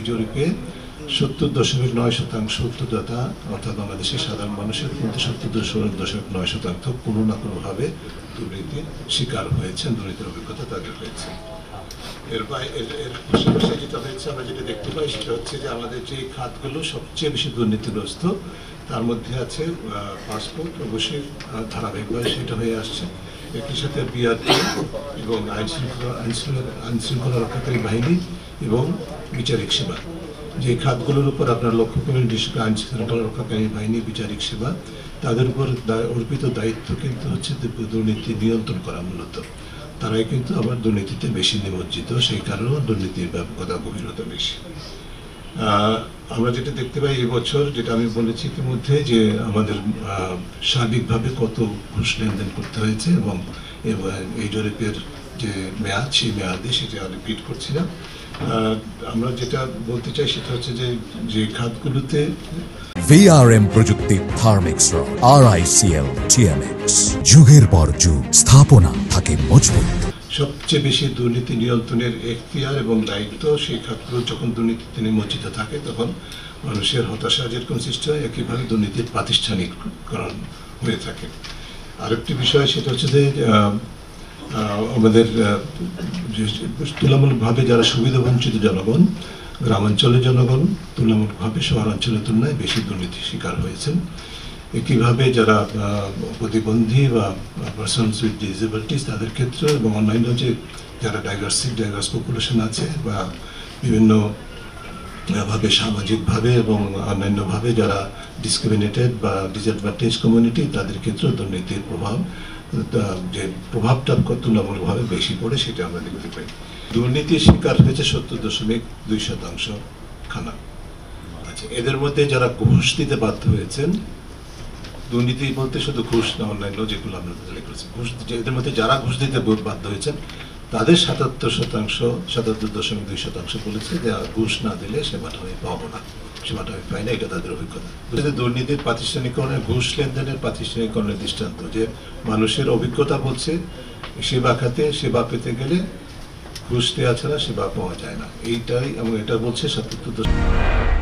জরিপে 70.9% উত্তরদাতা অর্থাৎ বাংলাদেশের সাধারণ মানুষের মধ্যে 70.9% কোনো না কোনোভাবে দুর্নীতির শিকার হয়েছেন, দুর্নীতির অভিজ্ঞতা তাদের হয়েছে। এর পাশাপাশি যেটা হয়েছে, আমরা যেটা দেখতে পাই সেটা হচ্ছে যে আমাদের যে খাতগুলো সবচেয়ে বেশি দুর্নীতিগ্রস্ত তার মধ্যে আছে পাসপোর্ট, অবশ্যই ধারাবাহিকভাবে সেটা হয়ে আসছে। একই সাথে বিআরটি এবং আইন শৃঙ্খলা রক্ষাকারী বাহিনী এবং বিচারিক সেবা, যে খাতগুলোর উপর আপনারা লক্ষ্য করেন, বিশেষ করে আইন শৃঙ্খলা রক্ষাকারী বাহিনী, বিচারিক সেবা, তাদের উপর অর্পিত দায়িত্ব কিন্তু হচ্ছে দুর্নীতি নিয়ন্ত্রণ করা। মূলত তারাই কিন্তু আবার দুর্নীতিতে বেশি নিমজ্জিত, সেই কারণেও দুর্নীতির ব্যাপকতা গভীরতা বেশি। আমরা যেটা দেখতে পাই এবছর, যেটা আমি বলেছি ইতিমধ্যে, যে আমাদের সার্বিকভাবে কত ঘুষ লেনদেন করতে হয়েছে এবং এই জরিপের যে মেয়াদ, সেই মেয়াদে সেটা রিপিট করছি না। আমরা যেটা বলতে চাই সেটা হচ্ছে যে খাতগুলোতে VRM প্রযুক্তি থার্মিক্স রড, RICL TMX, যুগের পর যুগ স্থাপনা থাকে মজবুত। সবচেয়ে বেশি দুর্নীতি নিয়ন্ত্রণের এখতিয়ার এবং দায়িত্ব সেই খাতগুলো যখন দুর্নীতিতে নিমজ্জিত থাকে তখন মানুষের হতাশা যেরকম সৃষ্টি হয়, একইভাবে দুর্নীতির প্রাতিষ্ঠানিককরণ হয়ে থাকে। আরেকটি বিষয় সেটা হচ্ছে যে আমাদের তুলনামূলকভাবে যারা সুবিধাবঞ্চিত জনগণ, গ্রামাঞ্চলের জনগণ তুলনামূলকভাবে শহরাঞ্চলের তুলনায় বেশি দুর্নীতির শিকার হয়েছেন। একইভাবে যারা প্রতিবন্ধী বা পার্সনস উইথ ডিসেবিলিটিস তাদের ক্ষেত্রে, এবং অন্যান্য যে যারা ডাইভার্স পপুলেশন আছে বা বিভিন্নভাবে সামাজিকভাবে এবং অন্যান্যভাবে যারা ডিসক্রিমিনেটেড বা ডিসঅ্যাডভান্টেজ কমিউনিটি, তাদের ক্ষেত্রে দুর্নীতির যে প্রভাবটা তুলনামূলকভাবে বেশি পড়ে সেটা আমরা দেখতে পাই। দুর্নীতির শিকার হয়েছে 70.2% খানা। আচ্ছা, এদের মধ্যে যারা ঘুষ দিতে বাধ্য হয়েছেন, দুর্নীতি বলতে শুধু ঘুষ না, অন্যান্য যেগুলো আমরা করেছি, ঘুষ, এদের মধ্যে যারা ঘুষ দিতে বাধ্য হয়েছেন তাদের 77.2% বলেছে যে ঘুষ না দিলে সেবাটা আমি পাবো না, সেবাটা আমি পাই না, এটা তাদের অভিজ্ঞতা। দুর্নীতির প্রাতিষ্ঠানিকরণের, ঘুষ লেনদেনের প্রাতিষ্ঠানিকরণের দৃষ্টান্ত, যে মানুষের অভিজ্ঞতা বলছে সেবা খাতে সেবা পেতে গেলে ঘুষ দেওয়া ছাড়া সেবা পাওয়া যায় না, এইটাই, এবং এটা বলছে 77%।